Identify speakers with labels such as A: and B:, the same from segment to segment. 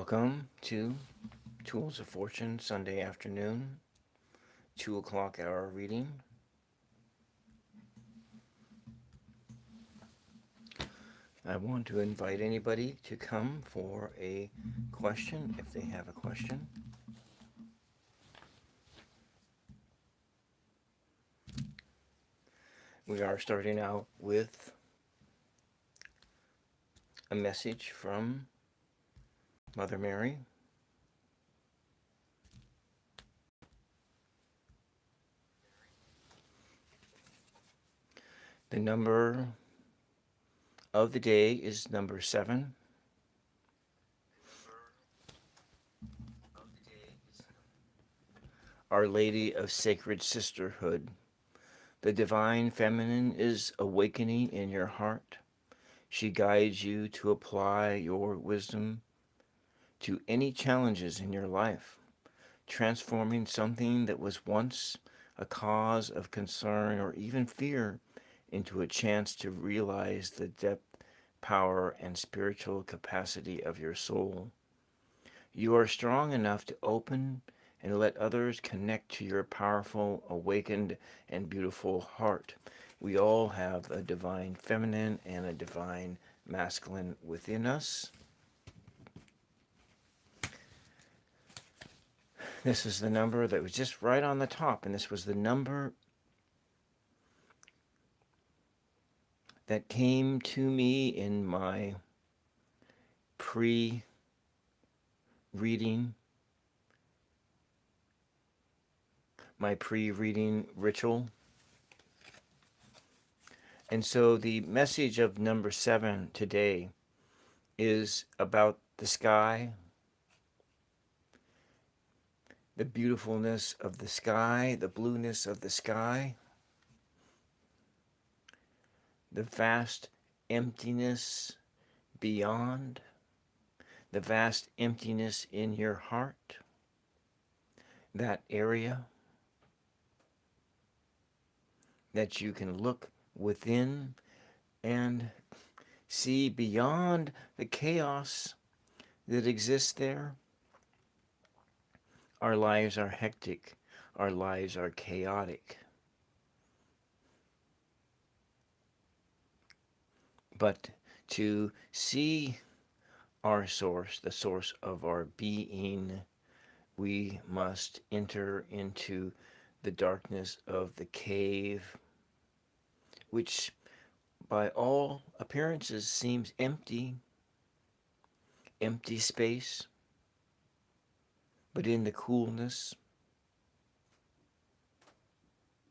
A: Welcome to Tools of Fortune Sunday afternoon, 2 o'clock hour reading. I want to invite anybody to come for a question if they have a question. We are starting out with a message from Mother Mary. The number of the day is number 7. Our Lady of Sacred Sisterhood. The Divine Feminine is awakening in your heart. She guides you to apply your wisdom to any challenges in your life, transforming something that was once a cause of concern or even fear into a chance to realize the depth, power, and spiritual capacity of your soul. You are strong enough to open and let others connect to your powerful, awakened, and beautiful heart. We all have a divine feminine and a divine masculine within us. This is the number that was just right on the top, and this was the number that came to me in my pre-reading, ritual. And so the message of number 7 today is about the sky, the beautifulness of the sky, the blueness of the sky, the vast emptiness beyond, the vast emptiness in your heart, that area that you can look within and see beyond the chaos that exists there. Our lives are hectic. Our lives are chaotic. But to see our source, the source of our being, we must enter into the darkness of the cave, which by all appearances seems empty space, but in the coolness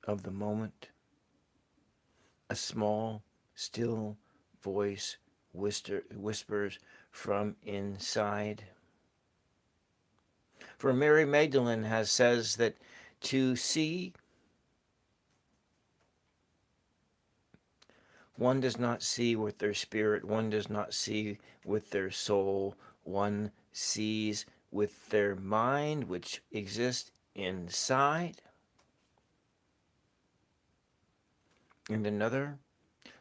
A: of the moment, a small, still voice whispers from inside. For Mary Magdalene says that to see, one does not see with their spirit, one does not see with their soul, one sees with their mind, which exists inside. And another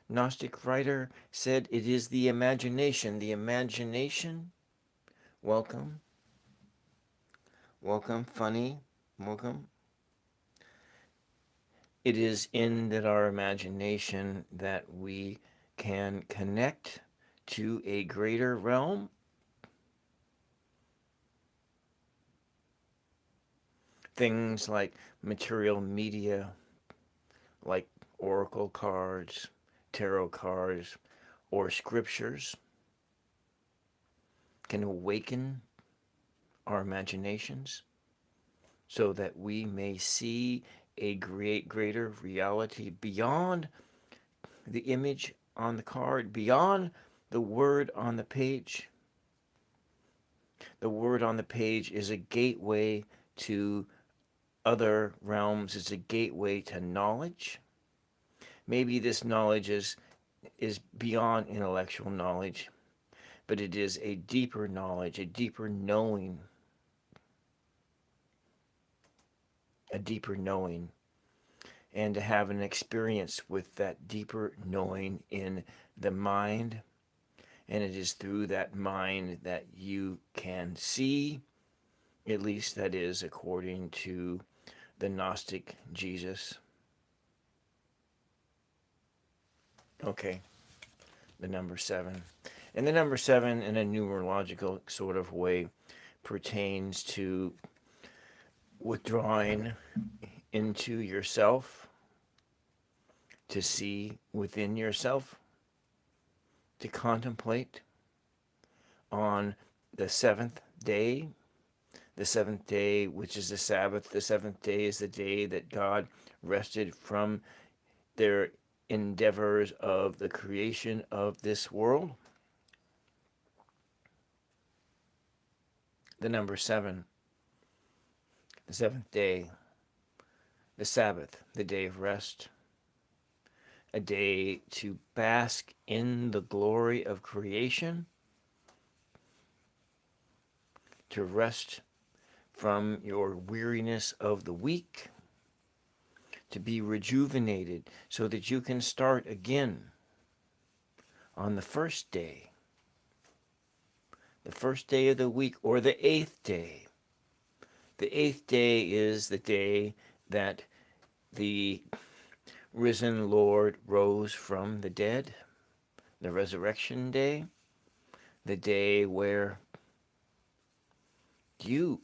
A: Gnostic writer said it is the imagination. The imagination, welcome, funny, welcome. It is in that our imagination that we can connect to a greater realm. Things like material media, like oracle cards, tarot cards, or scriptures, can awaken our imaginations so that we may see a greater reality beyond the image on the card, beyond the word on the page. The word on the page is a gateway to other realms, it's a gateway to knowledge. Maybe this knowledge is beyond intellectual knowledge, but it is a deeper knowledge, a deeper knowing. And to have an experience with that deeper knowing in the mind And it is through that mind that you can see, at least that is according to the Gnostic Jesus. Okay, the number 7. And the number 7, in a numerological sort of way, pertains to withdrawing into yourself, to see within yourself, to contemplate on the 7th day. The 7th day, which is the Sabbath, the 7th day is the day that God rested from their endeavors of the creation of this world. The number 7, the 7th day, the Sabbath, the day of rest, a day to bask in the glory of creation, to rest from your weariness of the week, to be rejuvenated so that you can start again on the first day of the week, or the 8th day. The 8th day is the day that the risen Lord rose from the dead, the resurrection day, the day where you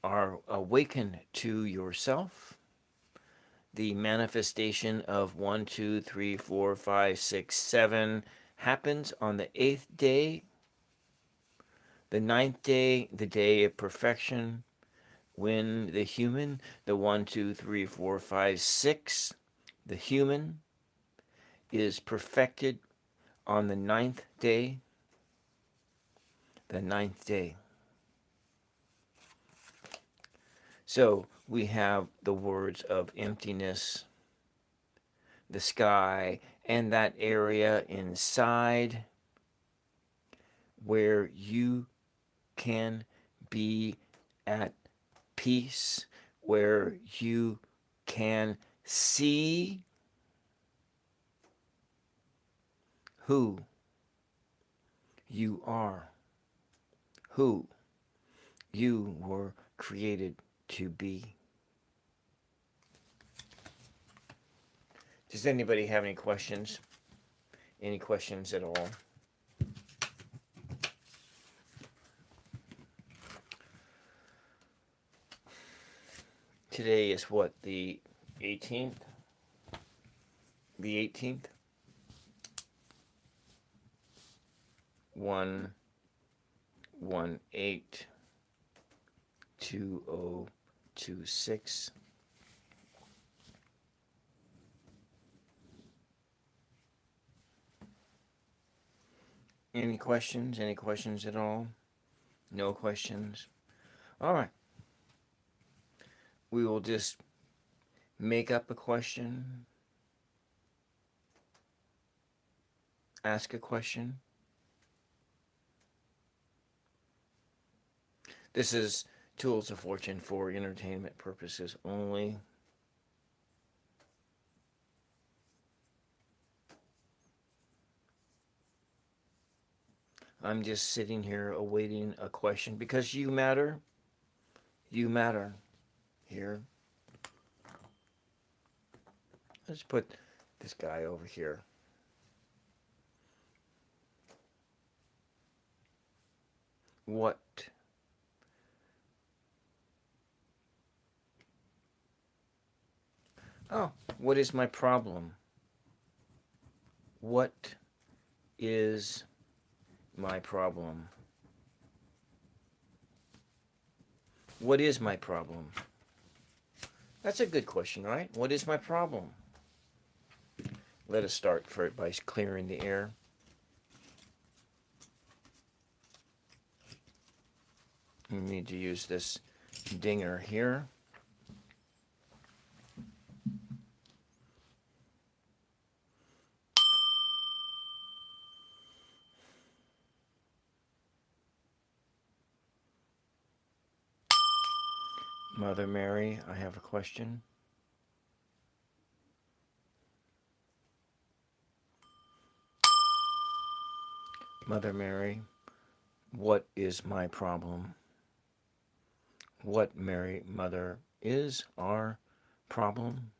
A: are awakened to yourself. The manifestation of 1, 2, 3, 4, 5, 6, 7 happens on the 8th day. The 9th day, the day of perfection, when the human, the 1, 2, 3, 4, 5, 6, the human is perfected on the 9th day. The 9th day. So we have the words of emptiness, the sky, and that area inside where you can be at peace, where you can see who you are, who you were created to be. Does anybody have any questions? Any questions at all? Today is what, the 18th? The 18th? 1182026. Any questions? Any questions at all? No questions? All right. We will just make up a question, ask a question. This is Tools of Fortune for entertainment purposes only. I'm just sitting here awaiting a question because you matter. You matter here. Let's put this guy over here. What what is my problem? What is my problem? What is my problem? That's a good question, right? What is my problem? Let us start by clearing the air. We need to use this dinger here. Mother Mary, I have a question. Mother Mary, what is my problem? What, Mary, Mother, is our problem?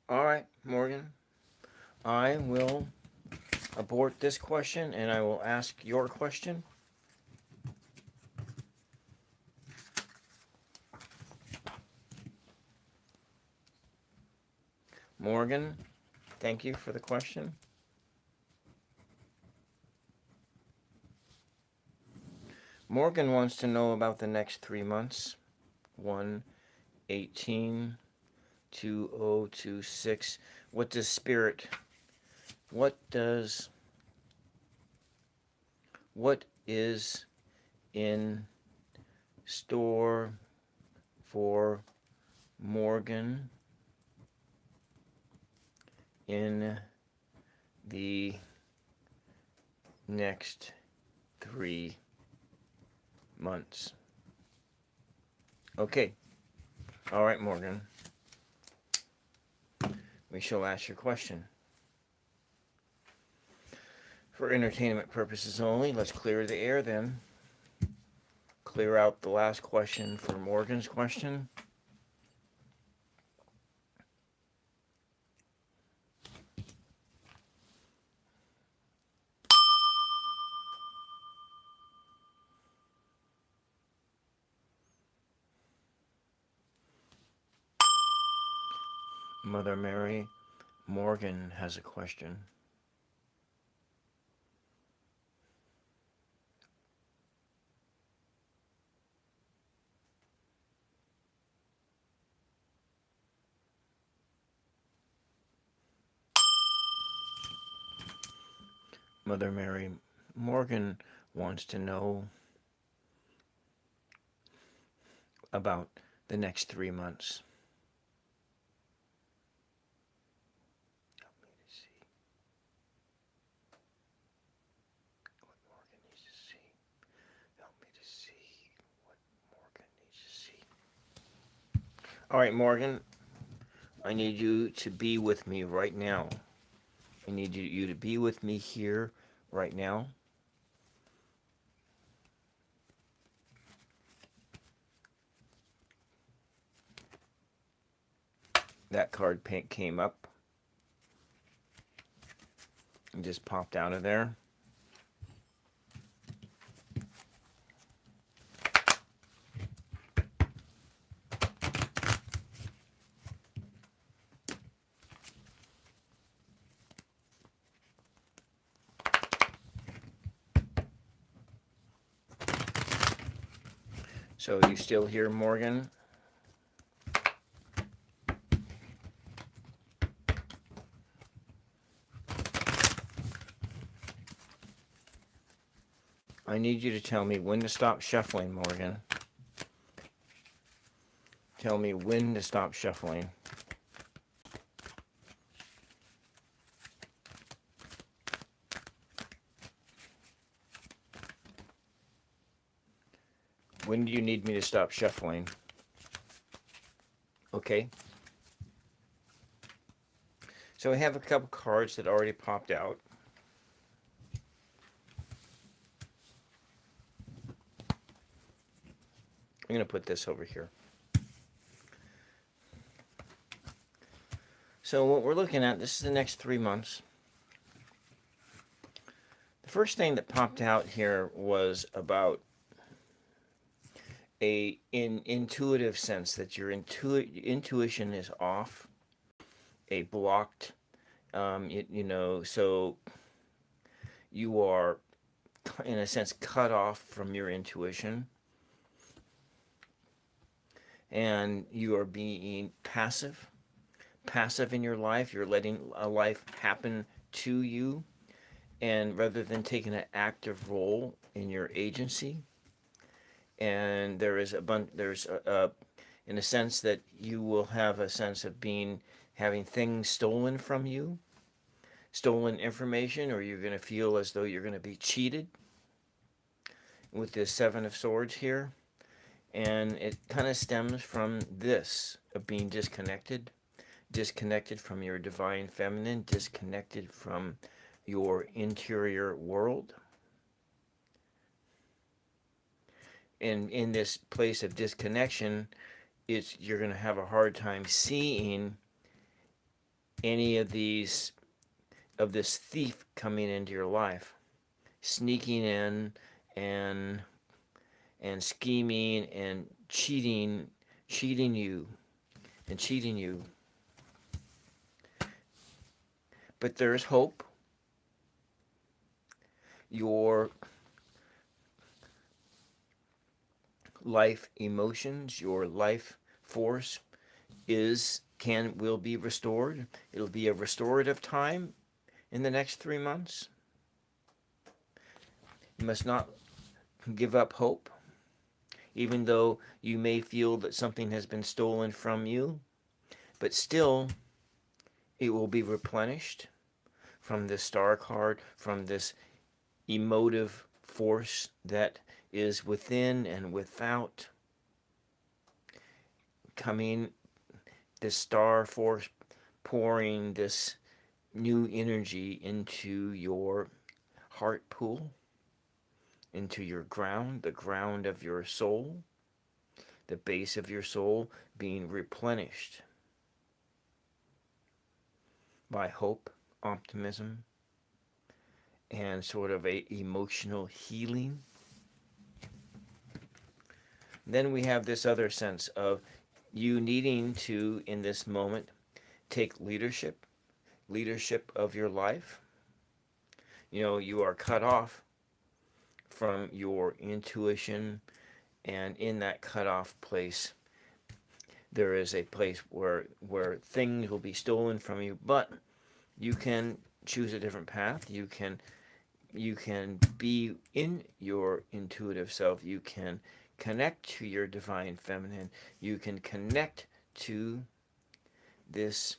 A: All right, Morgan, I will abort this question and I will ask your question. Morgan, thank you for the question. Morgan wants to know about the next 3 months. 1/18/2026. What does Spirit, what is in store for Morgan in the next 3 months? Okay. All right, Morgan. We shall ask your question. For entertainment purposes only, let's clear the air then. Clear out the last question for Morgan's question. Mother Mary, Morgan has a question. Mother Mary, Morgan wants to know about the next 3 months. Help me to see what Morgan needs to see. Help me to see what Morgan needs to see. All right, Morgan, I need you to be with me right now. I need you to be with me here right now. That card came up and just popped out of there. So you still hear Morgan? I need you to tell me when to stop shuffling, Morgan. Tell me when to stop shuffling. When do you need me to stop shuffling? Okay. So I have a couple cards that already popped out. I'm going to put this over here. So what we're looking at, this is the next 3 months. The first thing that popped out here was about a intuitive sense that your intuition is off, a blocked, so you are, in a sense, cut off from your intuition, and you are being passive in your life. You're letting a life happen to you, and rather than taking an active role in your agency. And there is in a sense that you will have a sense of having things stolen from you, stolen information, or you're going to feel as though you're going to be cheated with this Seven of Swords here. And it kind of stems from this of being disconnected from your divine feminine, disconnected from your interior world. And in this place of disconnection, you're going to have a hard time seeing any of this thief coming into your life, sneaking in and scheming and cheating you and cheating you. But there's hope. Your life emotions, your life force will be restored. It'll be a restorative time in the next 3 months. You must not give up hope, even though you may feel that something has been stolen from you, but still it will be replenished from this star card, from this emotive force that is within and without, coming, this star force pouring this new energy into your heart pool, into your ground, the ground of your soul, the base of your soul being replenished by hope, optimism, and sort of a emotional healing. Then we have this other sense of you needing to, in this moment, take leadership of your life. You are cut off from your intuition, and in that cutoff place, there is a place where things will be stolen from you, but you can choose a different path. You can be in your intuitive self. You can connect to your divine feminine. You can connect to this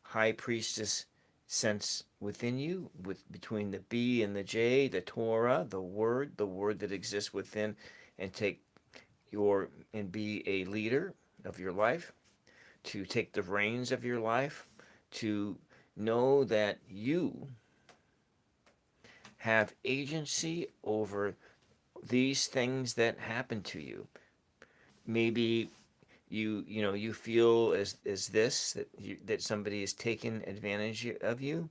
A: high priestess sense within you, between the B and the J, the Torah, the word that exists within, and be a leader of your life, to take the reins of your life, to know that you have agency over these things that happen to you. Maybe you feel as this, that somebody is taking advantage of you,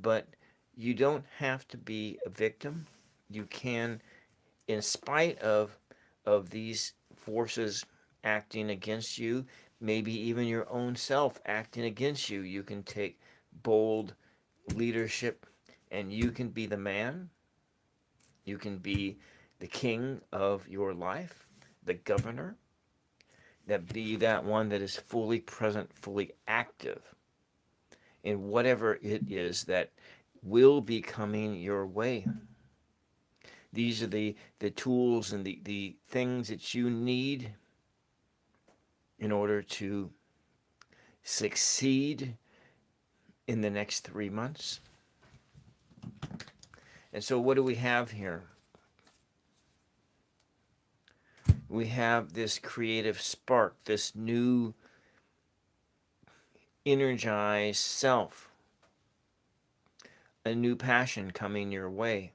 A: but you don't have to be a victim. You can, in spite of these forces acting against you, maybe even your own self acting against you, you can take bold leadership, and you can be the man. You can be the king of your life, the governor. That one that is fully present, fully active in whatever it is that will be coming your way. These are the tools and the things that you need in order to succeed in the next 3 months. And so what do we have here? We have this creative spark, this new energized self, a new passion coming your way.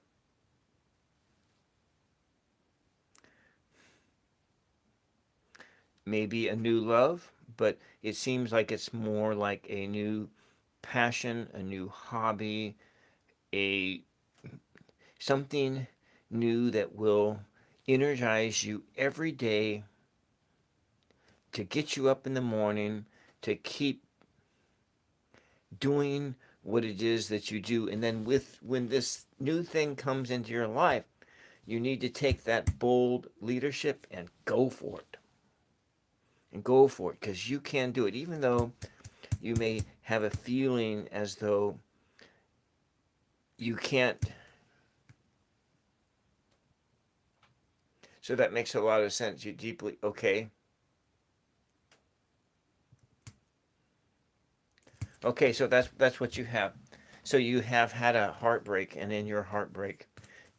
A: Maybe a new love, but it seems like it's more like a new passion, a new hobby, something new that will energize you every day, to get you up in the morning, to keep doing what it is that you do. And then when this new thing comes into your life, you need to take that bold leadership and go for it. And go for it, because you can do it, even though you may have a feeling as though you can't. So that makes a lot of sense. You deeply, okay. Okay, so that's what you have. So you have had a heartbreak, and in your heartbreak,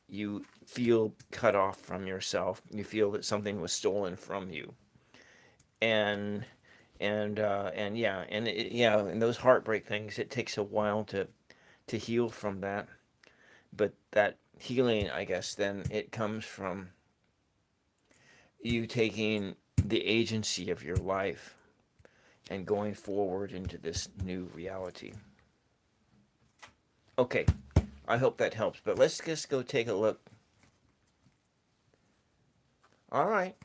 A: you feel cut off from yourself. You feel that something was stolen from you, and and those heartbreak things. It takes a while to heal from that, but that healing, I guess, then it comes from you taking the agency of your life and going forward into this new reality. Okay, I hope that helps, but let's just go take a look. All right,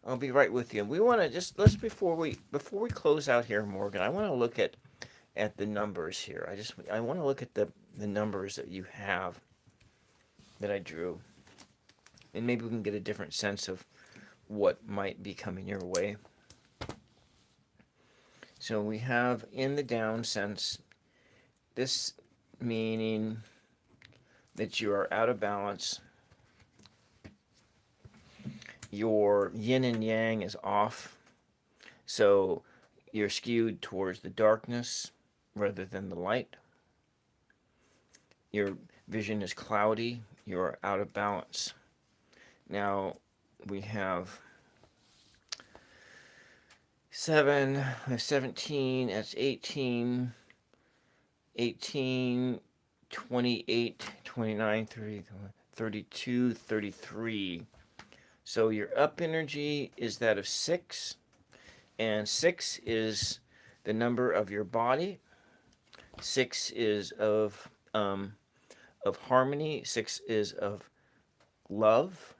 A: I'll be right with you. We want to just let's before we close out here, Morgan. I want to look at the numbers here. I want to look at the numbers that you have that I drew, and maybe we can get a different sense of what might be coming your way. So we have in the down sense, this meaning that you are out of balance. Your yin and yang is off. So you're skewed towards the darkness rather than the light. Your vision is cloudy. You're out of balance. Now we have 17, that's 18, 18, 28, 29, 30, 32, 33. So your up energy is that of 6, and 6 is the number of your body. 6 is of harmony. 6 is of love.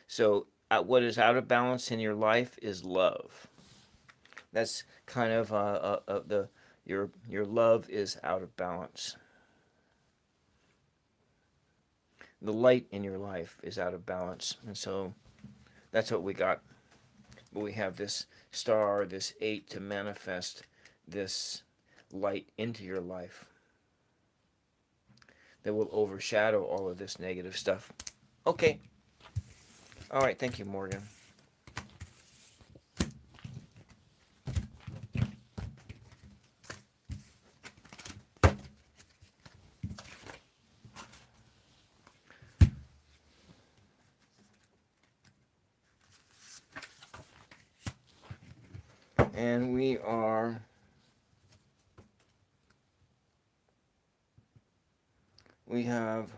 A: So what is out of balance in your life is love. That's kind of your love is out of balance. The light in your life is out of balance, and so that's what we got. But we have this star, this 8, to manifest this light into your life that will overshadow all of this negative stuff. Okay. All right. Thank you, Morgan. And we have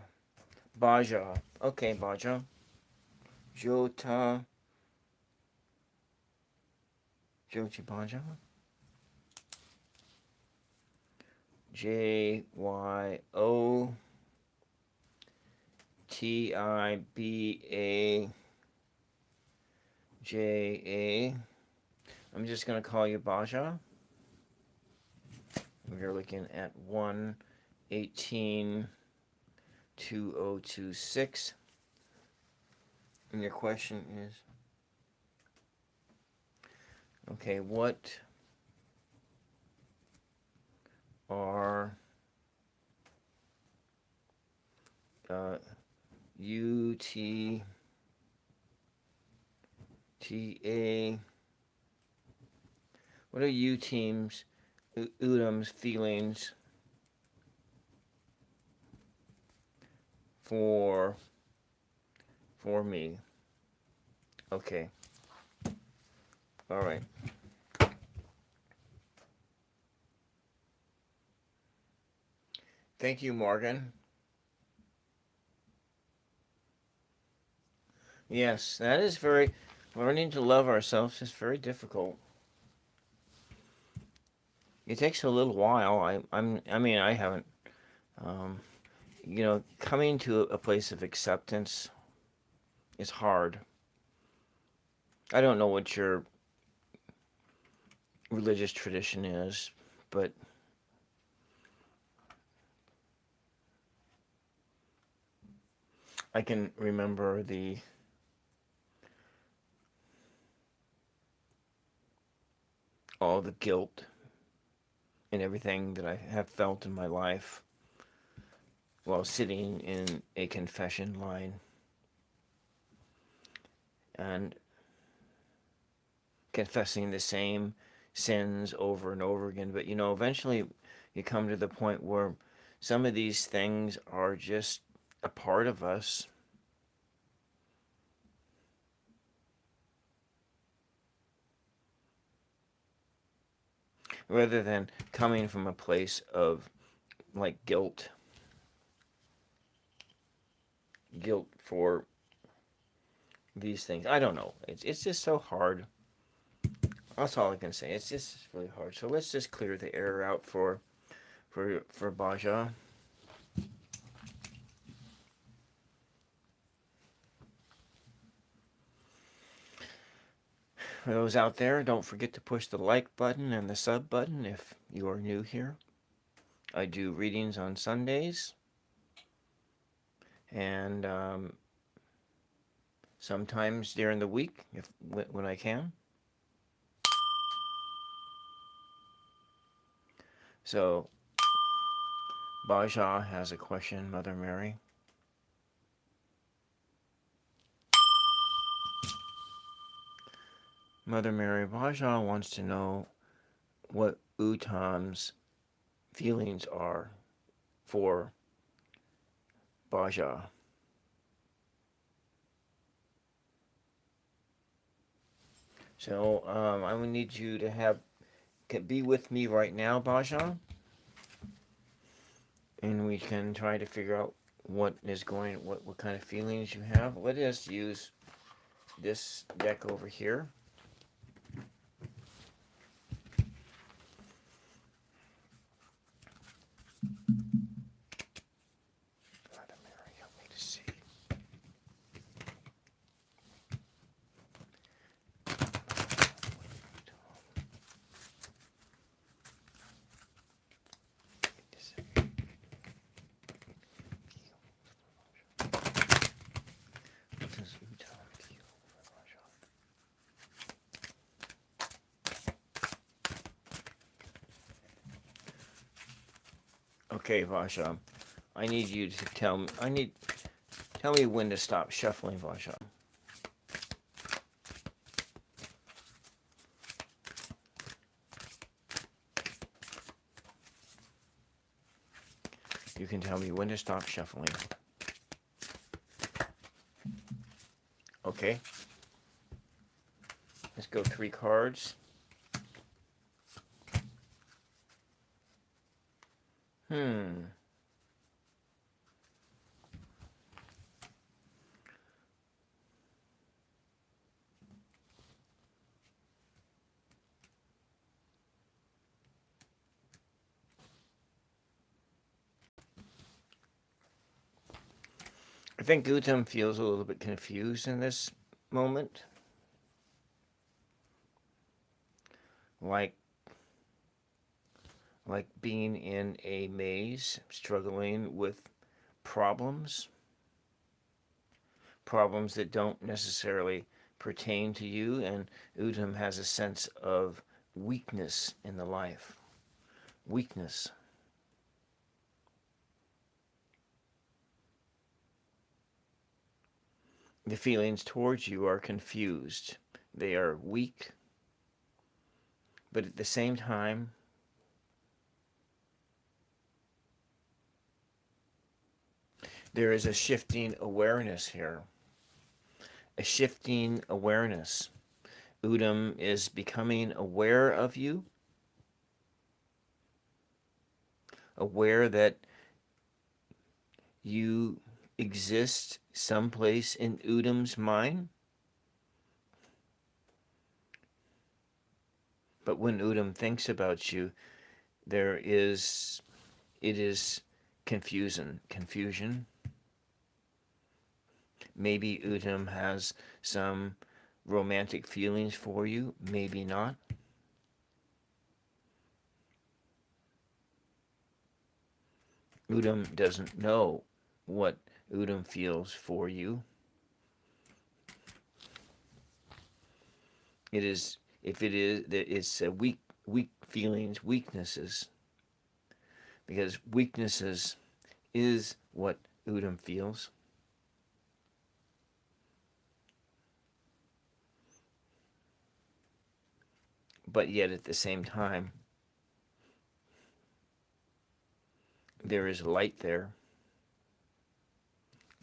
A: Baja. Okay, Baja. Jota. Joti Baja. JYOTIBAJA. I'm just going to call you Baja. We're looking at 1/18/2026. And your question is, okay, what are UTA, what are you teams, Udam's feelings for me? Okay. All right. Thank you, Morgan. Yes, that is learning to love ourselves is very difficult. It takes a little while. I haven't, um, coming to a place of acceptance is hard. I don't know what your religious tradition is, but I can remember all the guilt and everything that I have felt in my life while sitting in a confession line and confessing the same sins over and over again. But eventually you come to the point where some of these things are just a part of us, rather than coming from a place of like guilt for these things. I don't know. It's just so hard. That's all I can say. It's just really hard. So let's just clear the air out for Baja. For those out there, don't forget to push the like button and the sub button if you are new here. I do readings on Sundays and sometimes during the week when I can. So Baja has a question, Mother Mary. Mother Mary, Baja wants to know what Utam's feelings are for Baja. So I will need you to be with me right now, Baja, and we can try to figure out what kind of feelings you have. Let us use this deck over here. Mother Mary, help me to see. Okay, Vasha. I need you to tell me. Tell me when to stop shuffling, Vasha. You can tell me when to stop shuffling. Okay. Let's go 3 cards. I think Gautam feels a little bit confused in this moment. Like being in a maze, struggling with problems that don't necessarily pertain to you, and Udam has a sense of weakness in the life. Weakness. The feelings towards you are confused. They are weak, but at the same time, there is a shifting awareness here. A shifting awareness. Udam is becoming aware of you, aware that you exist someplace in Udam's mind. But when Udam thinks about you, it is confusion. Maybe Udam has some romantic feelings for you, maybe not. Udam doesn't know what Udam feels for you. It's a weak feelings, weaknesses. Because weaknesses is what Udam feels. But yet at the same time, there is light there.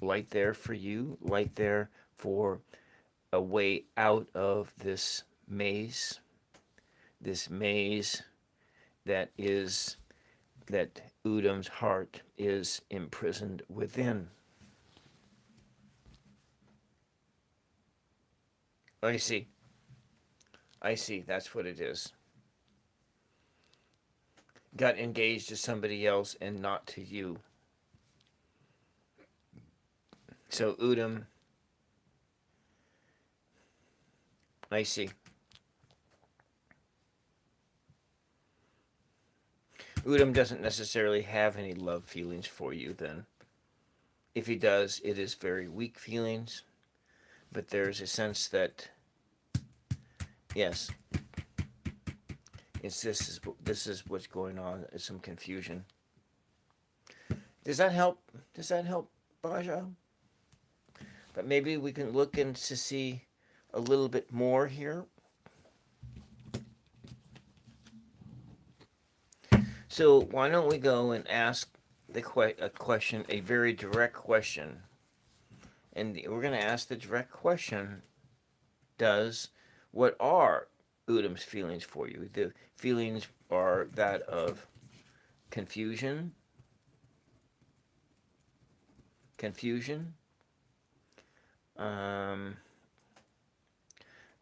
A: light there for you, light there for a way out of this maze that is that Udam's heart is imprisoned within. I see. I see. That's what it is. Got engaged to somebody else and not to you. So Udam, I see. Udam doesn't necessarily have any love feelings for you then. If he does, it is very weak feelings, but there's a sense that, yes, this is what's going on. It's some confusion. Does that help? Does that help, Baja? But maybe we can look in to see a little bit more here. So why don't we go and ask a question, a very direct question. And we're going to ask the direct question, what are Udam's feelings for you? The feelings are that of confusion,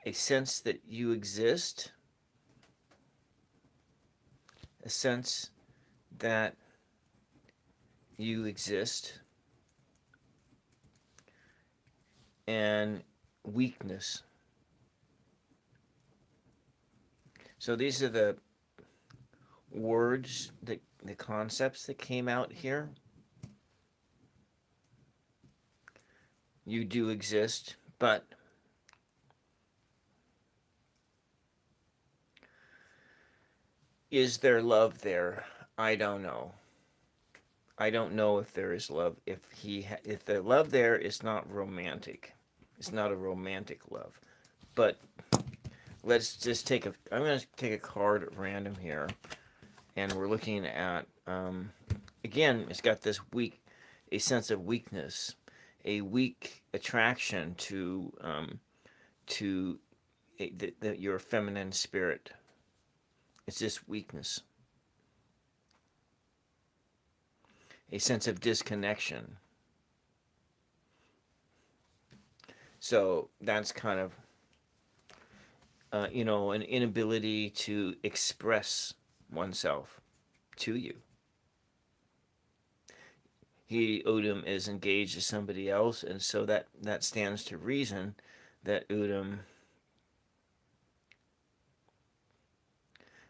A: a sense that you exist, a sense that you exist, and weakness. So these are the words, the concepts that came out here. You do exist, but is there love there? I don't know. I don't know if there is love. If the love there is not romantic, it's not a romantic love. But let's just I'm going to take a card at random here, and we're looking at again. It's got this a sense of weakness, a weak attraction to your feminine spirit. It's this weakness. A sense of disconnection. So that's kind of, an inability to express oneself to you. Udam is engaged to somebody else, and so that stands to reason that Udam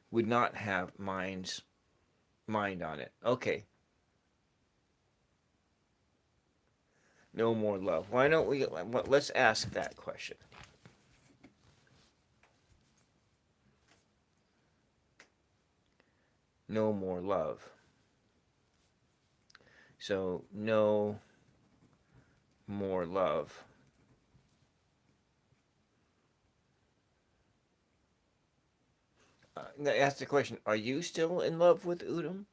A: would not have mind on it. Okay. No more love. Why don't we, let's ask that question. No more love. So, no more love. Ask the question, are you still in love with Udam?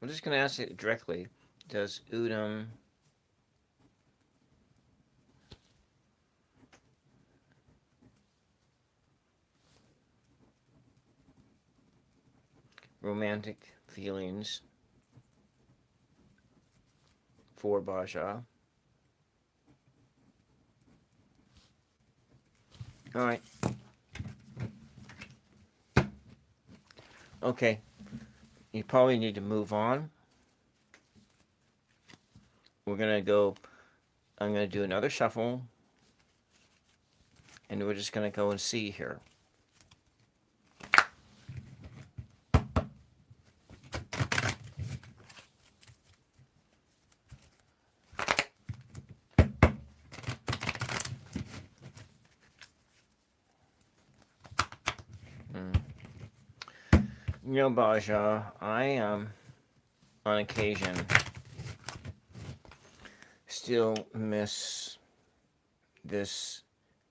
A: I'm just going to ask it directly. Does Udam romantic feelings for Baja? All right. Okay. You probably need to move on. I'm going to do another shuffle, and we're just going to go and see here. Baja, I on occasion still miss this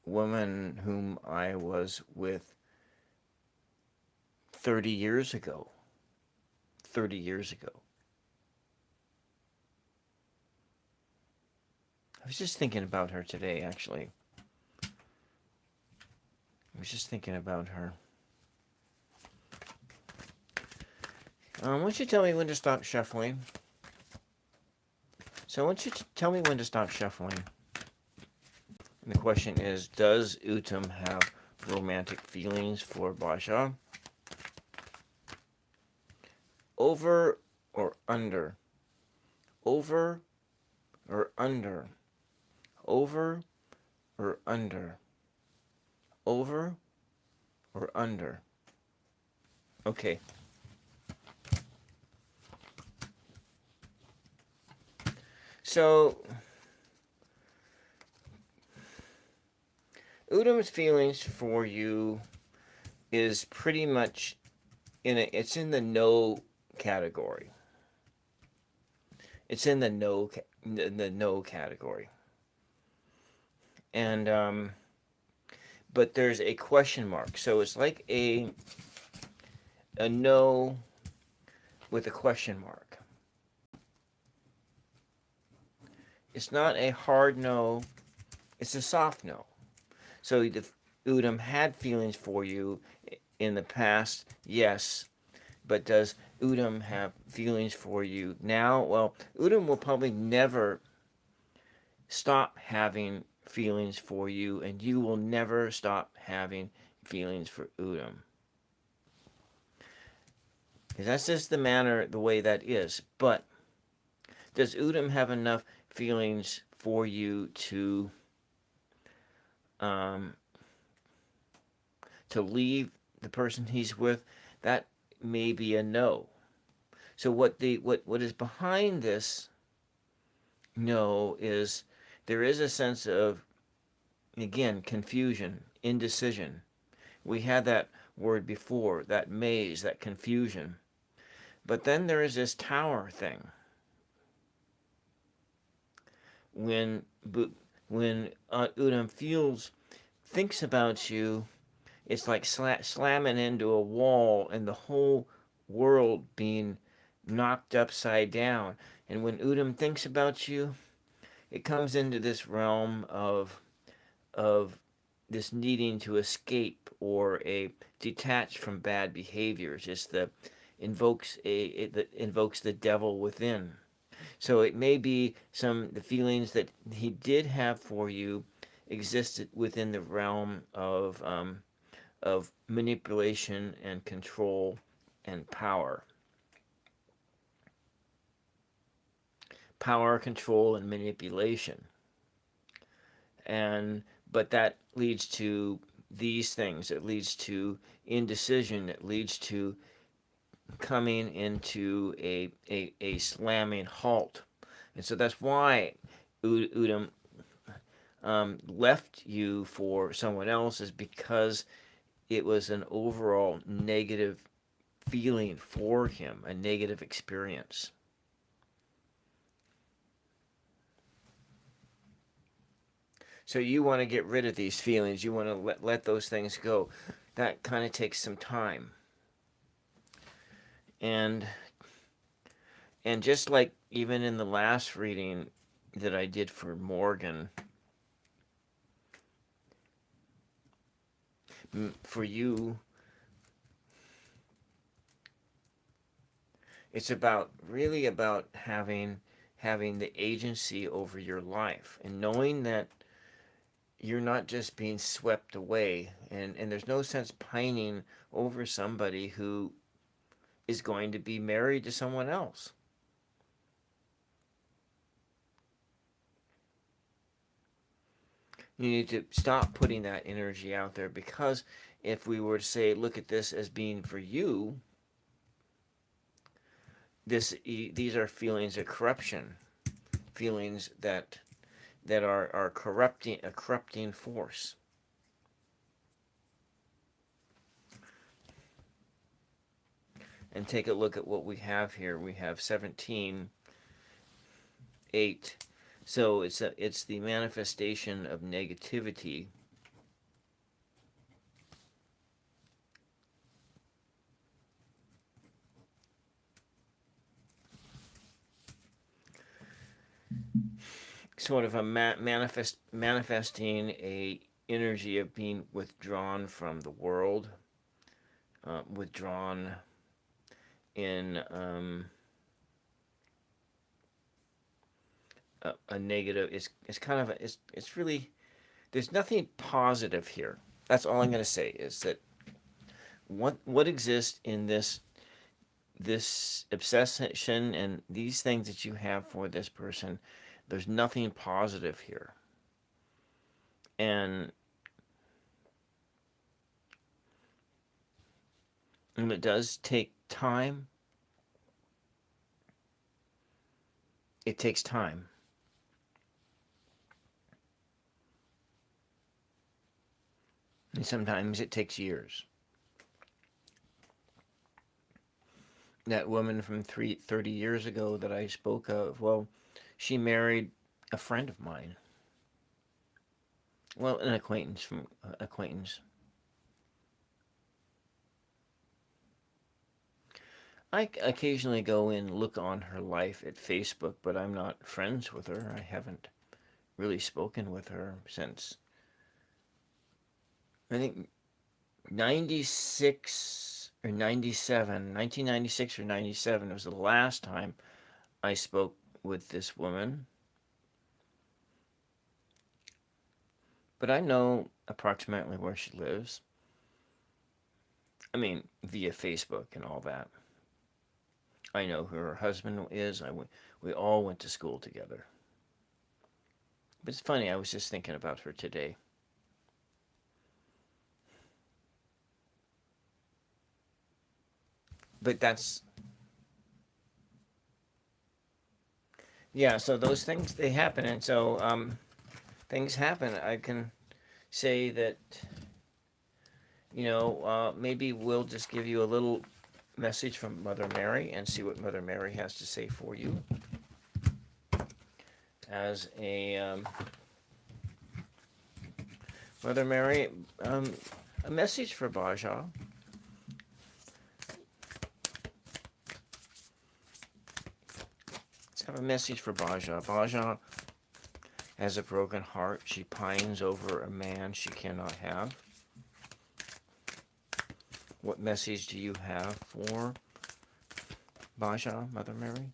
A: woman whom I was with 30 years ago. 30 years ago. I was just thinking about her today, actually. I was just thinking about her. Why don't you tell me when to stop shuffling? So why don't you tell me when to stop shuffling? And the question is, does Utam have romantic feelings for Baja? Over or under? Over or under? Over or under? Over or under? Okay. So, Udam's feelings for you is pretty much it's in the no category. It's in the no category. And but there's a question mark. So it's like a no with a question mark. It's not a hard no, it's a soft no. So if Udam had feelings for you in the past, yes. But does Udam have feelings for you now? Well, Udam will probably never stop having feelings for you, and you will never stop having feelings for Udam. Because that's just the way that is. But does Udam have enough feelings for you to leave the person he's with? That may be a no. So what is behind this no is there is a sense of, again, confusion, indecision. We had that word before, that maze, that confusion. But then there is this tower thing. When Udam thinks about you, it's like slamming into a wall and the whole world being knocked upside down. And when Udam thinks about you, it comes into this realm of this needing to escape or a detach from bad behaviors. It's invokes the devil within. So it may be the feelings that he did have for you existed within the realm of manipulation and control and power. Power, control, and manipulation. But that leads to these things. It leads to indecision. It leads to coming into a slamming halt. And so that's why Udam left you for someone else, is because it was an overall negative feeling for him, a negative experience. So you want to get rid of these feelings. You want to let those things go. That kind of takes some time. And just like even in the last reading that I did for Morgan, for you, it's really about having the agency over your life and knowing that you're not just being swept away, and there's no sense pining over somebody who is going to be married to someone else. You need to stop putting that energy out there, because if we were to say, look at this as being for you, these are feelings of corruption, feelings that are corrupting, a corrupting force. And take a look at what we have here. We have 17, 8, So it's the manifestation of negativity sort of a manifesting a energy of being withdrawn from the world, withdrawn in a negative. It's kind of it's really there's nothing positive here. That's all I'm going to say is that what exists in this obsession and these things that you have for this person, there's nothing positive here. And it does take time. It takes time. And sometimes it takes years. That woman from 30 years ago that I spoke of, well, she married a friend of mine. Well, an acquaintance. I occasionally go and look on her life at Facebook, but I'm not friends with her. I haven't really spoken with her since I think 96 or 97, 1996 or 97 was the last time I spoke with this woman. But I know approximately where she lives. I mean, via Facebook and all that. I know who her husband is. We all went to school together. But it's funny, I was just thinking about her today. But that's, yeah, so those things, they happen. And so things happen. I can say that, maybe we'll just give you a little message from Mother Mary and see what Mother Mary has to say for you as a Mother Mary, a message for Baja. Let's have a message for Baja. Baja has a broken heart. She pines over a man she cannot have. What message do you have for Baja, Mother Mary?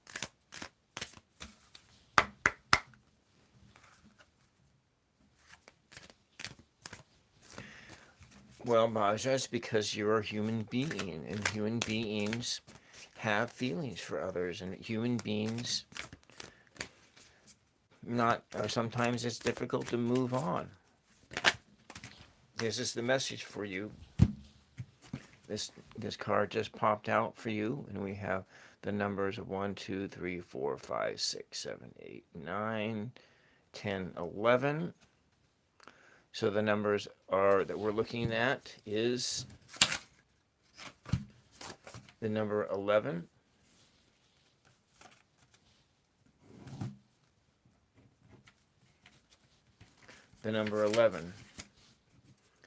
A: Well, Baja, it's because you're a human being, and human beings have feelings for others, and human beings not, or sometimes it's difficult to move on. This is the message for you. This card just popped out for you, and we have the numbers of 1, 2, 3, 4, 5, 6, 7, 8, 9, 10, 11. So the numbers are that we're looking at is the number 11, the number 11,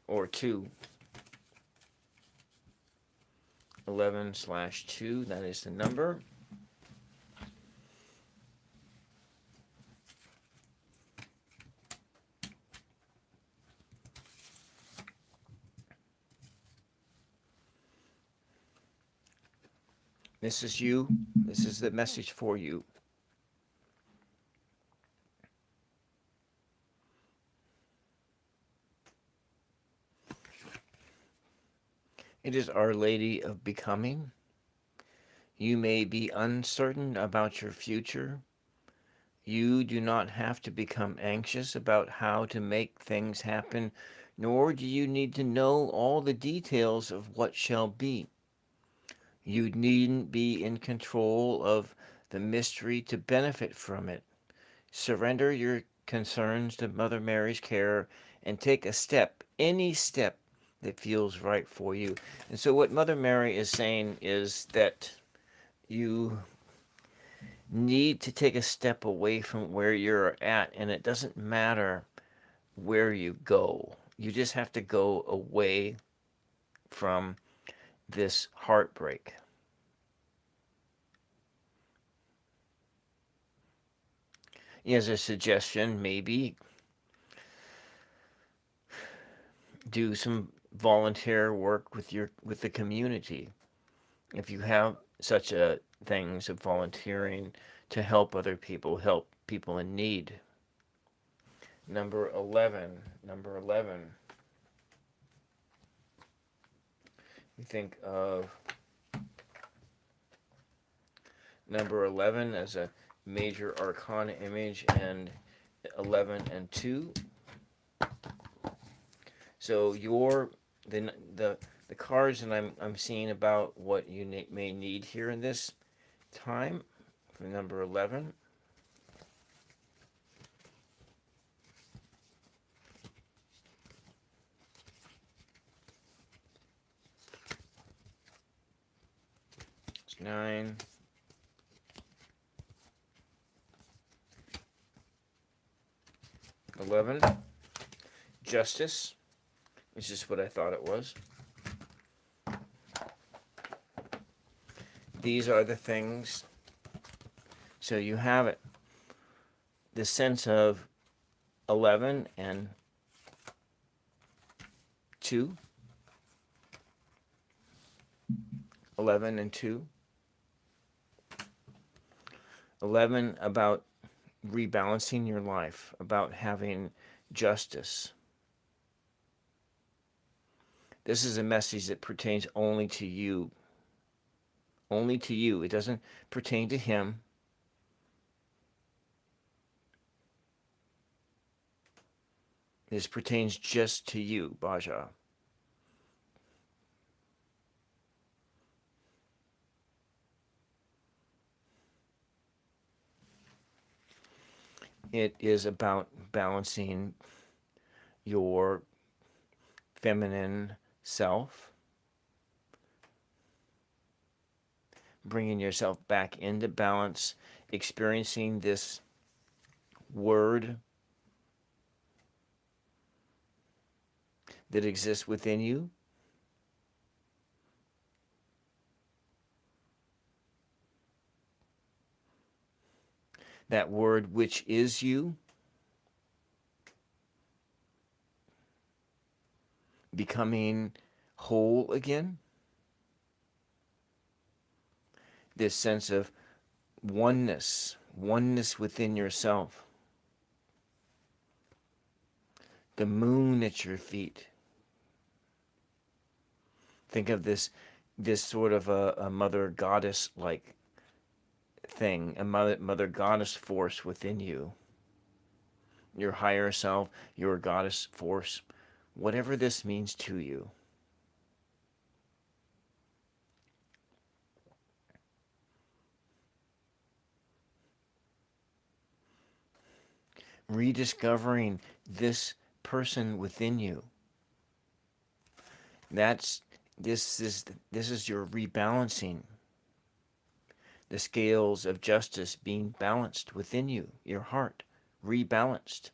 A: or 2. 11/2, that is the number. This is you. This is the message for you. It is Our Lady of Becoming. You may be uncertain about your future. You do not have to become anxious about how to make things happen, nor do you need to know all the details of what shall be. You needn't be in control of the mystery to benefit from it. Surrender your concerns to Mother Mary's care and take a step, any step that feels right for you. And so what Mother Mary is saying is that you need to take a step away from where you're at, and it doesn't matter where you go. You just have to go away from this heartbreak. As a suggestion, maybe do some volunteer work with the community. If you have such a things of volunteering to help other people, help people in need. Number 11. Number 11. We think of number 11 as a major arcana image, and 11 and 2. So the cards that I'm seeing about what you may need here in this time for number 11. It's 9. 11. Justice, which is what I thought it was. These are the things. So you have it. The sense of 11 and 2. 11 and 2. 11 about rebalancing your life, about having justice. This is a message that pertains only to you. Only to you. It doesn't pertain to him. This pertains just to you, Baja. It is about balancing your feminine self, bringing yourself back into balance, experiencing this word that exists within you. That word which is you. Becoming whole again. This sense of oneness within yourself. The moon at your feet. Think of this sort of a mother goddess like thing, a mother goddess force within you. Your higher self, your goddess force, whatever this means to you. Rediscovering this person within you. This is your rebalancing. The scales of justice being balanced within you, your heart, rebalanced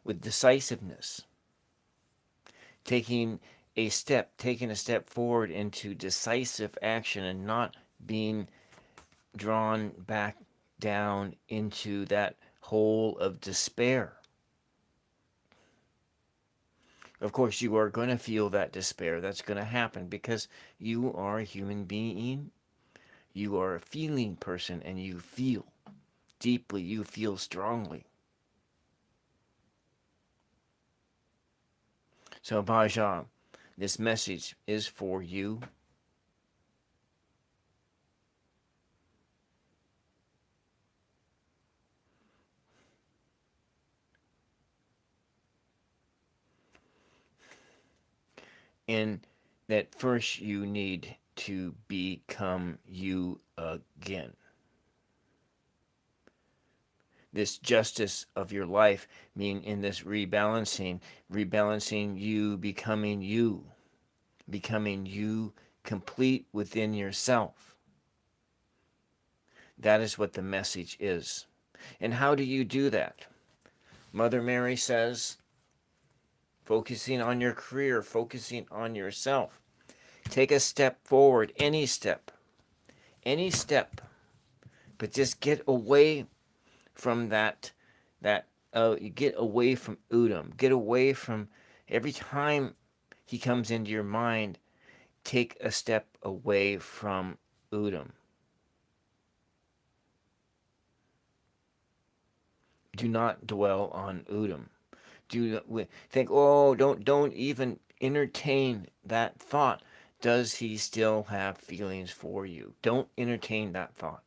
A: with decisiveness. Taking a step forward into decisive action and not being drawn back down into that hole of despair. Of course, you are going to feel that despair. That's going to happen because you are a human being. You are a feeling person, and you feel deeply. You feel strongly. So, Baja, this message is for you. And that first you need to become you again. This justice of your life, meaning in this rebalancing you, becoming you complete within yourself. That is what the message is. And how do you do that? Mother Mary says, focusing on your career, focusing on yourself. Take a step forward, any step, but just get away from you get away from Udom. Get away from every time he comes into your mind, take a step away from Udom. Do not dwell on Udom. Do think, oh, don't even entertain that thought. Does he still have feelings for you? Don't entertain that thought.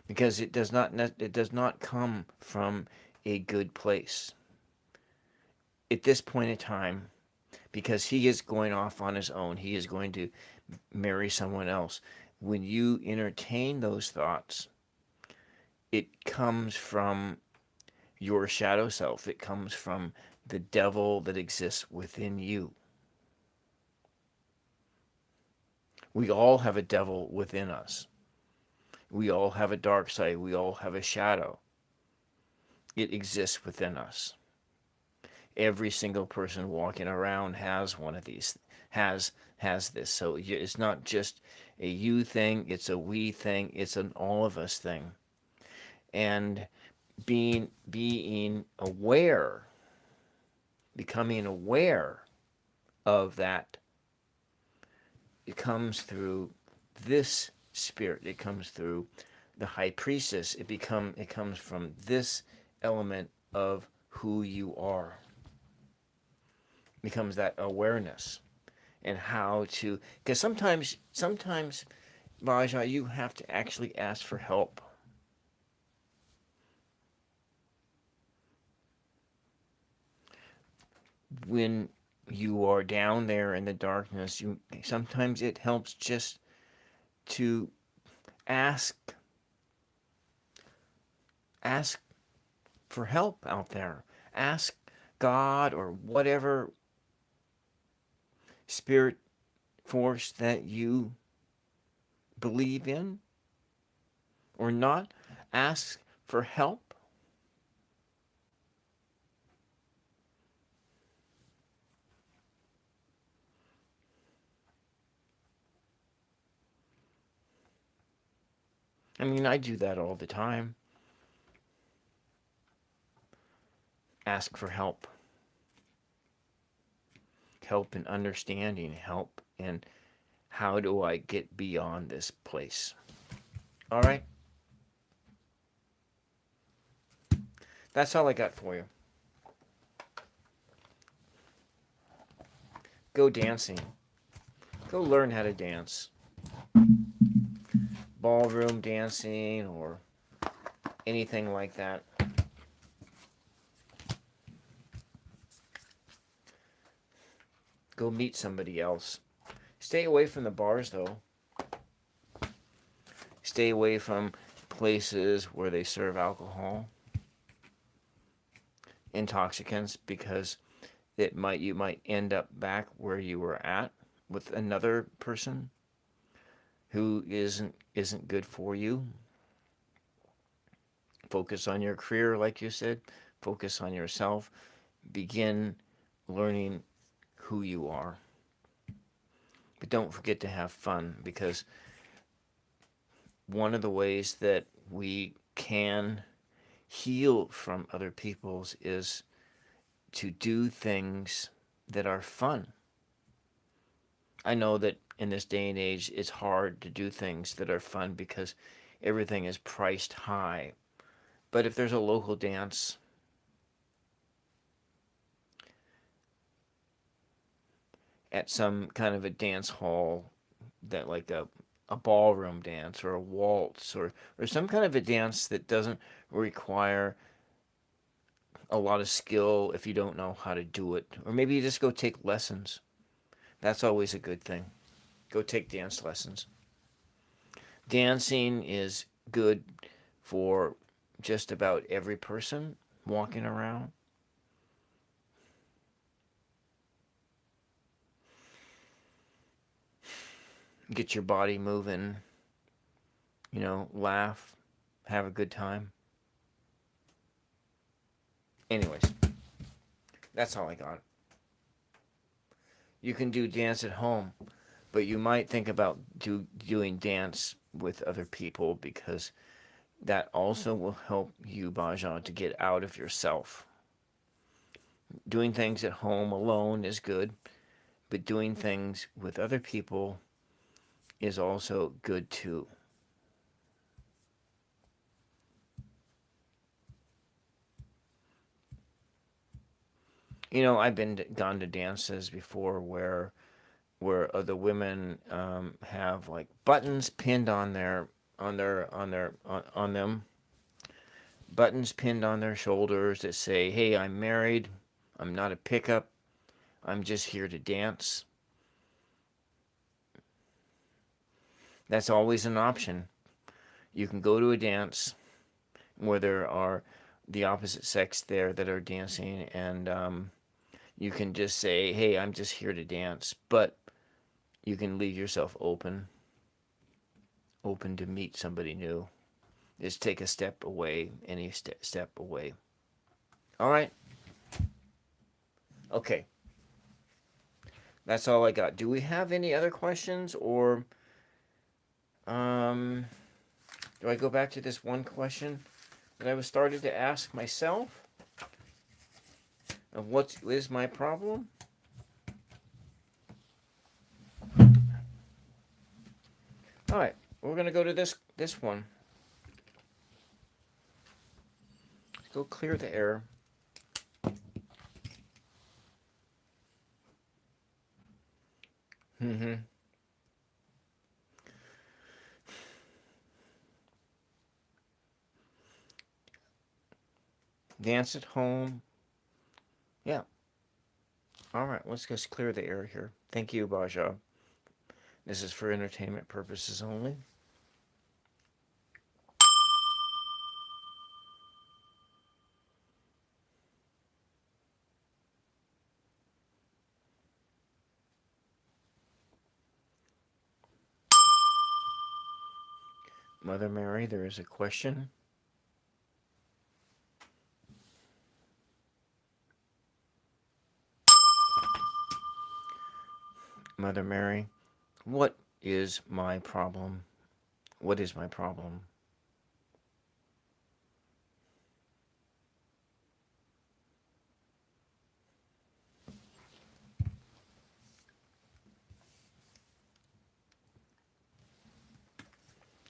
A: Because it does not come from a good place. At this point in time, because he is going off on his own, he is going to marry someone else. When you entertain those thoughts, it comes from your shadow self. It comes from the devil that exists within you. We all have a devil within us. We all have a dark side. We all have a shadow. It exists within us. Every single person walking around has one of these, has this. So it's not just a you thing, it's a we thing, it's an all of us thing. And being aware, becoming aware of that, it comes through this spirit. It comes through the high priestess. It comes from this element of who you are. It becomes that awareness and how to, because sometimes Raja, you have to actually ask for help. When you are down there in the darkness, sometimes it helps just to ask for help out there. Ask God or whatever spirit force that you believe in or not. Ask for help. I mean, I do that all the time. Ask for help. Help in understanding, help in how do I get beyond this place. All right? That's all I got for you. Go dancing. Go learn how to dance. Ballroom dancing or anything like that. Go meet somebody else. Stay away from the bars, though. Stay away from places where they serve alcohol, intoxicants, because you might end up back where you were at with another person who isn't good for you. Focus on your career, like you said. Focus on yourself. Begin learning who you are. But don't forget to have fun, because one of the ways that we can heal from other people's is to do things that are fun. I know that in this day and age, it's hard to do things that are fun because everything is priced high. But if there's a local dance, at some kind of a dance hall, that like a ballroom dance or a waltz or some kind of a dance that doesn't require a lot of skill if you don't know how to do it. Or maybe you just go take lessons. That's always a good thing. Go take dance lessons. Dancing is good for just about every person walking around. get your body moving, laugh, have a good time. Anyways, that's all I got. You can do dance at home, but you might think about doing dance with other people, because that also will help you, Bajan, to get out of yourself. Doing things at home alone is good, but doing things with other people is also good too. I've gone to dances before where the women have like buttons pinned on them, buttons pinned on their shoulders that say, "Hey, I'm married. I'm not a pickup. I'm just here to dance." That's always an option. You can go to a dance where there are the opposite sex there that are dancing, and you can just say, "Hey, I'm just here to dance," but you can leave yourself open to meet somebody new. Just take a step away, any step away. All right. Okay. That's all I got. Do we have any other questions, or um, do I go back to this one question that I was started to ask myself of what is my problem? All right. We're gonna go to this one. Let's go clear the air. Mm-hmm. Dance at home. Yeah. All right. Let's just clear the air here. Thank you, Baja. This is for entertainment purposes only. Mother Mary, there is a question. Mother Mary, what is my problem? What is my problem?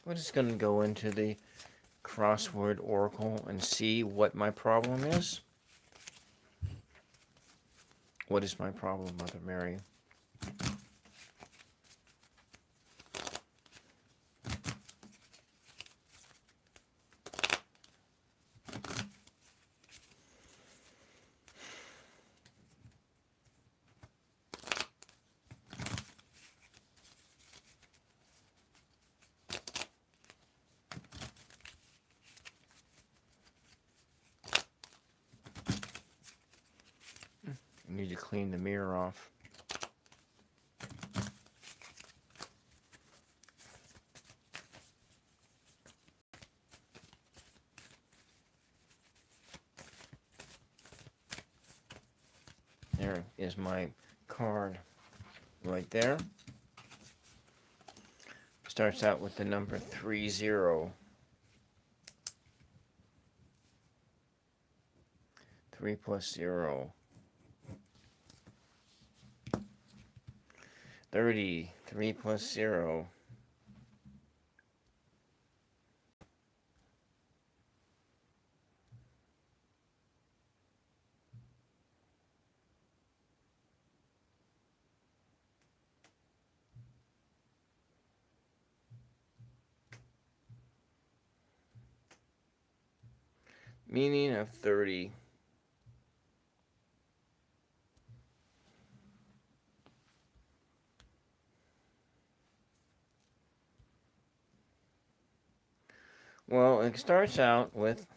A: We're just going to go into the crossword oracle and see what my problem is. What is my problem, Mother Mary? I need to clean the mirror off. There is my card right there. Starts out with the number 30. 3 plus 0. 30. 3 plus 0. Meaning of 30. Well, it starts out with,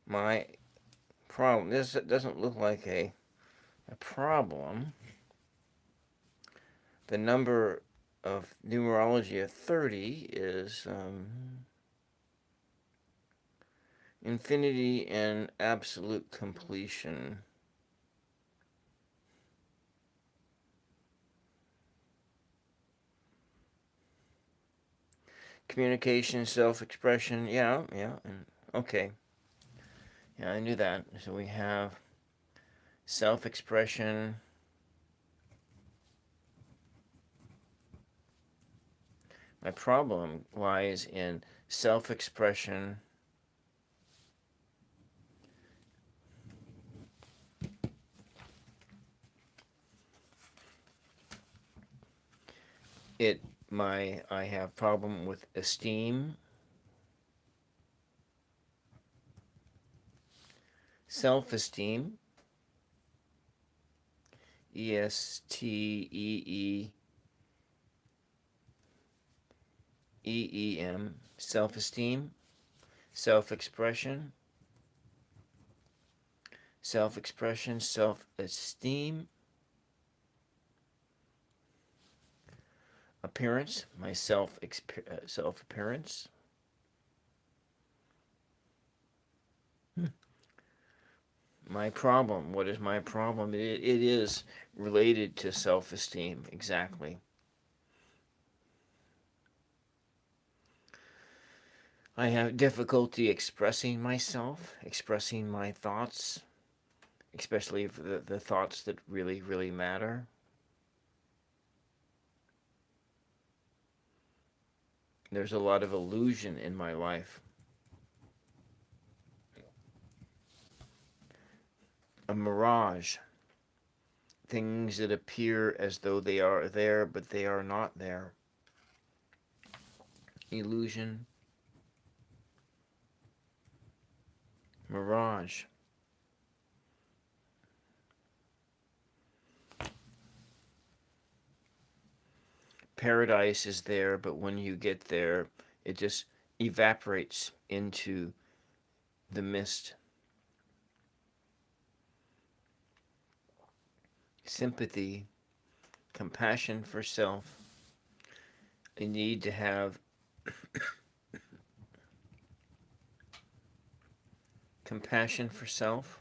A: my problem. This doesn't look like a A problem. The number of numerology of 30 is infinity and absolute completion. Communication, self-expression. Yeah. And okay. Yeah, I knew that. So we have self-expression. My problem lies in self-expression, I have problem with esteem, self-esteem, ESTEEEEEM, self-esteem, self-expression, self-esteem, appearance, my self-appearance. My problem, what is my problem? It is related to self-esteem, exactly. I have difficulty expressing myself, expressing my thoughts, especially the thoughts that really, really matter. There's a lot of illusion in my life. A mirage. Things that appear as though they are there, but they are not there. Illusion. Mirage. Paradise is there, but when you get there, it just evaporates into the mist. Sympathy, compassion for self, a need to have compassion for self.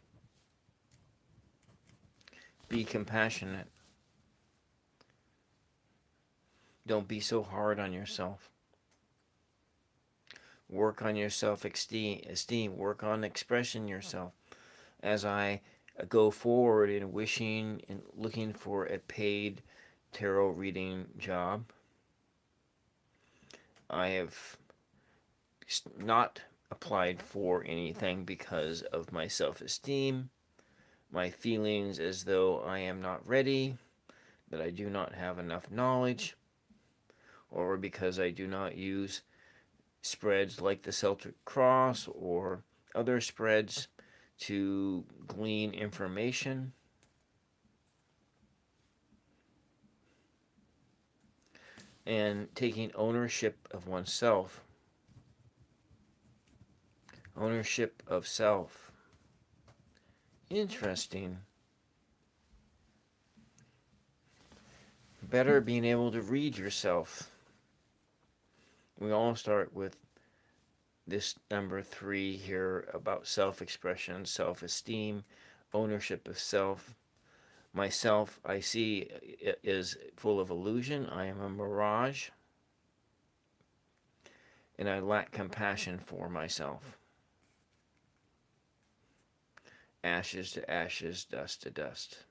A: Be compassionate. Don't be so hard on yourself. Work on your self-esteem. Work on expressing yourself. As I go forward in wishing and looking for a paid tarot reading job, I have not applied for anything because of my self-esteem, my feelings as though I am not ready, that I do not have enough knowledge, or because I do not use spreads like the Celtic Cross or other spreads to glean information. And taking ownership of oneself. Ownership of self. Interesting. Better being able to read yourself. We all start with this number 3 here about self-expression, self-esteem, ownership of self. Myself, I see, is full of illusion. I am a mirage. And I lack compassion for myself. Ashes to ashes, dust to dust.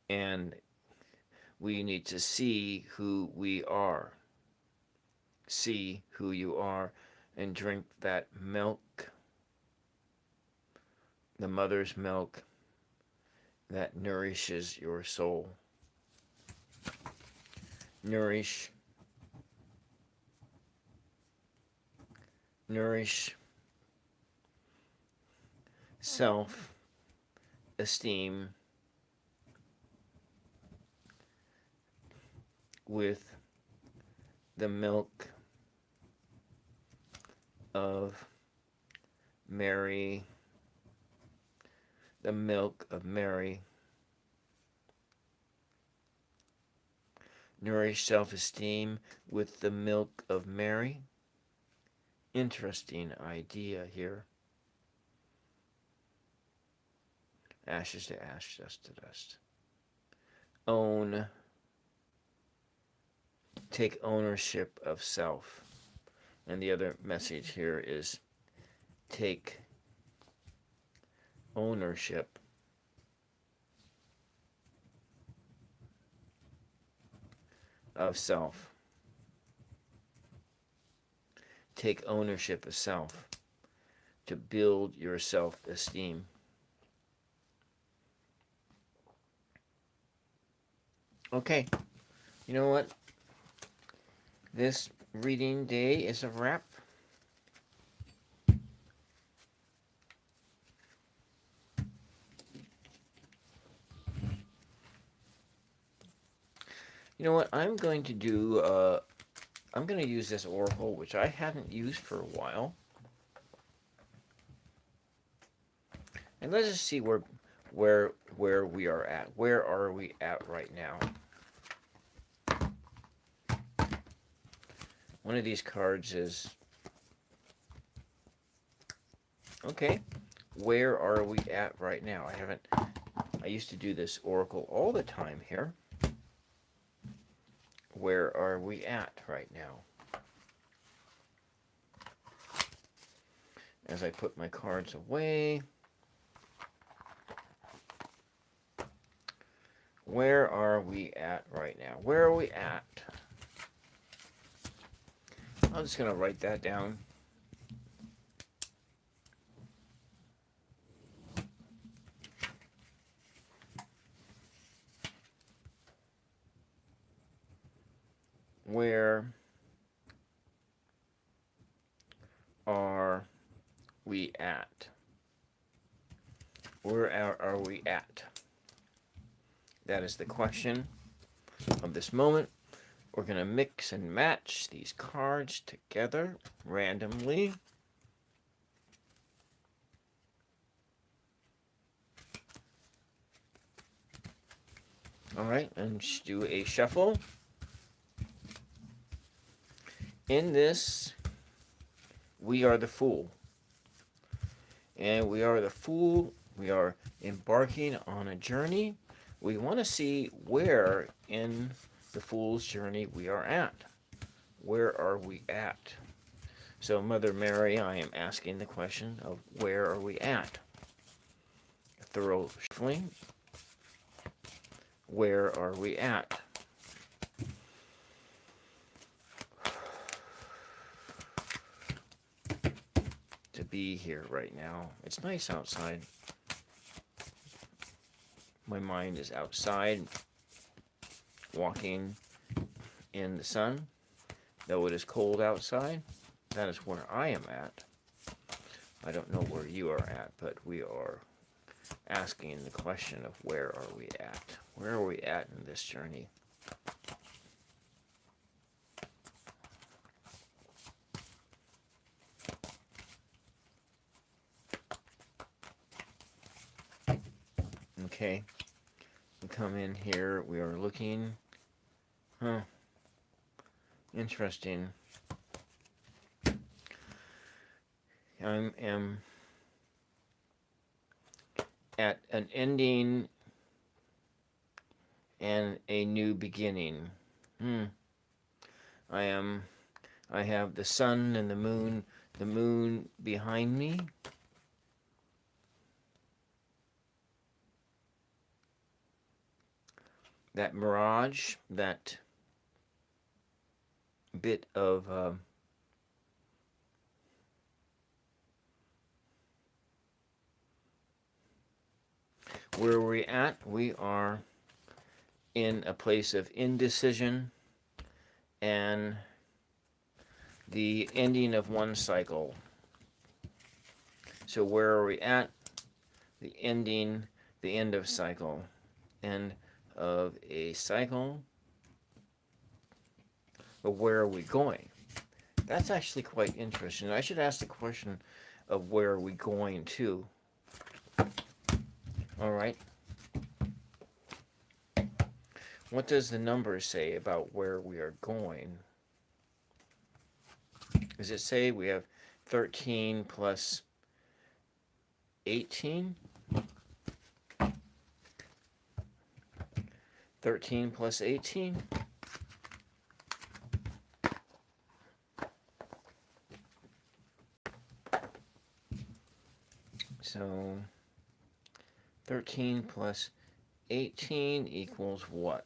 A: And we need to see who we are. See who you are and drink that milk, the mother's milk that nourishes your soul. Nourish self-esteem with the milk of Mary, the milk of Mary. Nourish self-esteem with the milk of Mary. Interesting idea here. Ashes to ash, dust to dust. Take ownership of self. And the other message here is take ownership of self. Take ownership of self to build your self-esteem. Okay, you know what? This reading day is a wrap. You know what? I'm going to use this oracle, which I haven't used for a while. And let's just see where we are at. Where are we at right now? One of these cards is, okay, where are we at right now? I used to do this oracle all the time here. Where are we at right now? As I put my cards away, where are we at right now? Where are we at? I'm just going to write that down. Where are we at? Where are we at? That is the question of this moment. We're going to mix and match these cards together randomly. All right, and do a shuffle. In this, we are the Fool. And we are the Fool. We are embarking on a journey. We want to see where in the Fool's journey we are at. Where are we at? So, Mother Mary, I am asking the question of where are we at? Thorough shuffling. Where are we at? To be here right now. It's nice outside. My mind is outside, walking in the sun. Though it is cold outside, that is where I am at. I don't know where you are at, but we are asking the question of where are we at? Where are we at in this journey? Okay, we come in here, we are looking. Interesting. I am at an ending and a new beginning. I have the sun and the moon behind me. That mirage, that bit of where are we at? We are in a place of indecision and the ending of one cycle. So where are we at? The end of cycle. End of a cycle. But where are we going? That's actually quite interesting. I should ask the question of where are we going to? All right. What does the number say about where we are going? Does it say we have 13 plus 18? 13 plus 18? So 13 plus 18 equals what?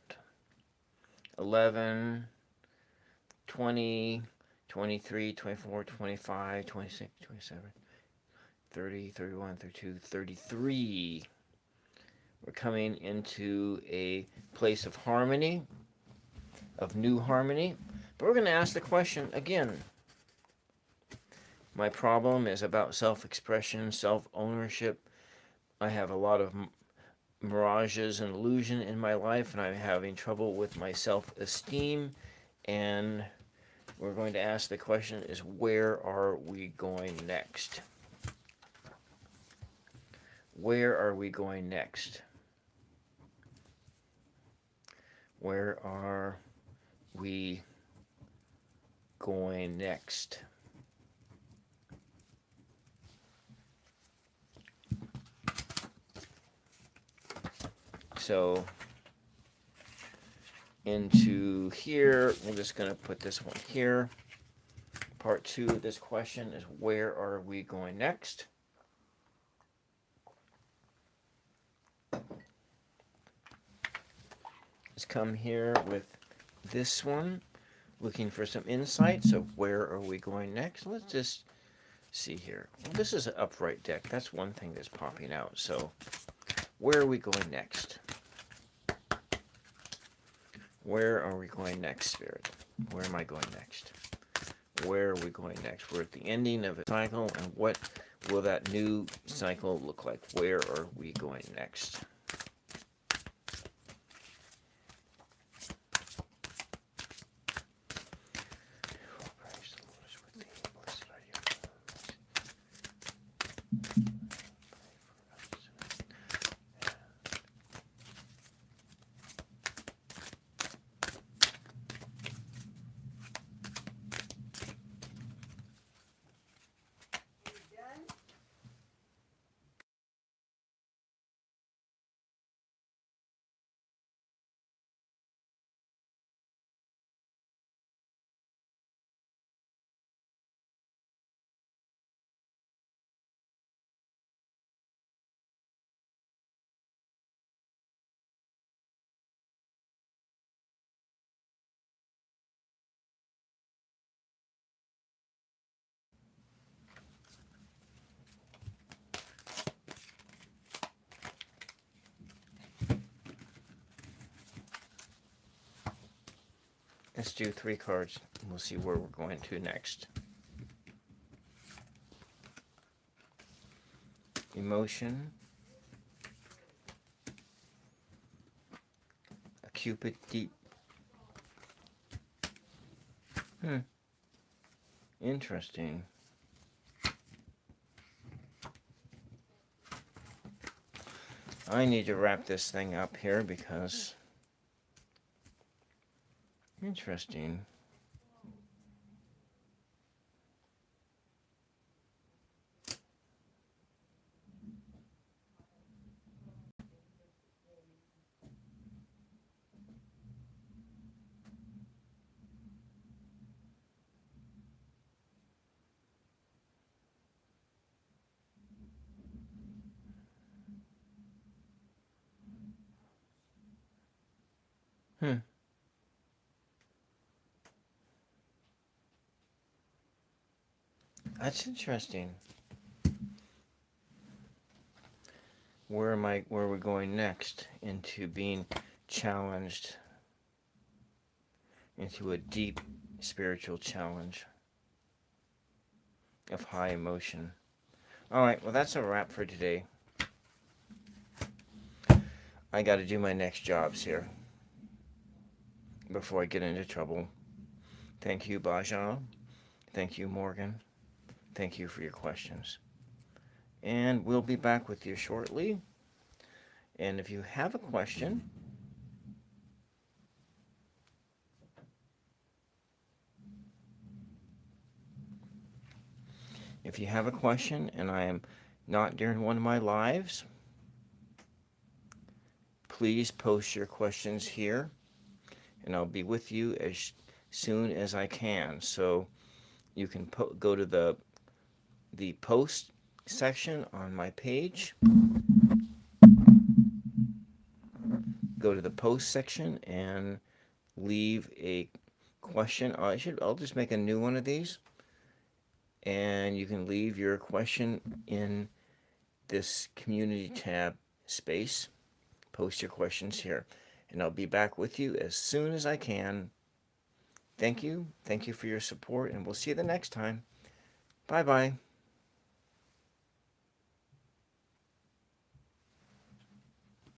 A: 11, 20, 23, 24, 25, 26, 27, 30, 31, 32, 33. We're coming into a place of harmony, of new harmony. But we're going to ask the question again. My problem is about self-expression, self-ownership. I have a lot of mirages and illusion in my life, and I'm having trouble with my self-esteem. And we're going to ask the question is, where are we going next? Where are we going next? Where are we going next? So into here, we're just going to put this one here. Part 2 of this question is, where are we going next? Let's come here with this one, looking for some insights of where are we going next. Let's just see here. Well, this is an upright deck. That's one thing that's popping out. So where are we going next? Where are we going next, Spirit? Where am I going next? Where are we going next? We're at the ending of a cycle, and what will that new cycle look like? Where are we going next? Let's do 3 cards. We'll see where we're going to next. Emotion. A Cupid deep. Interesting. I need to wrap this thing up here because... Interesting. That's interesting. Where are we going next? Into being challenged, into a deep spiritual challenge of high emotion. Alright, well that's a wrap for today. I gotta do my next jobs here before I get into trouble. Thank you, Bajan. Thank you, Morgan. Thank you for your questions. And we'll be back with you shortly And if you have a question, and I am not during one of my lives, please post your questions here, and I'll be with you as soon as I can. So you can go to the post section on my page. Go to the post section and leave a question. I'll just make a new one of these, and you can leave your question in this community tab space. Post your questions here, and I'll be back with you as soon as I can. Thank you for your support, and we'll see you the next time. Bye bye.